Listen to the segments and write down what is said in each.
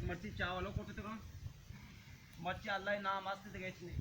मच्छी चावल कोठे का मच्छी अल्लाह नाम असते तर घ्यायची नाही.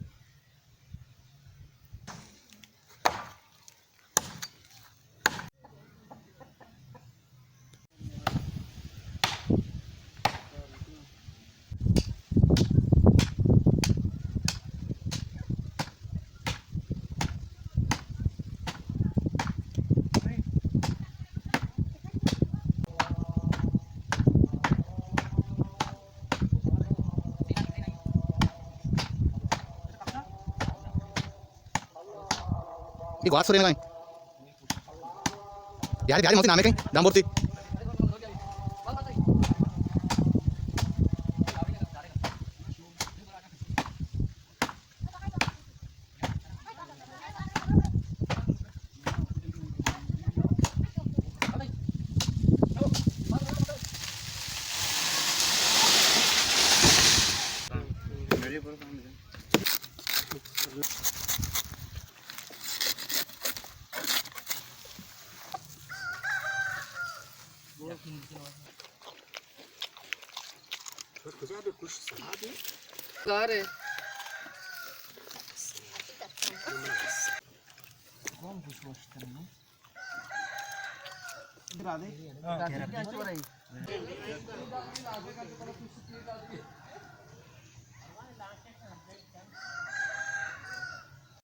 Di kuat sore ngapain? Di hari mau name kain, dambur ti. Gare. कौन कुछ सोचता है ना इधर आ दे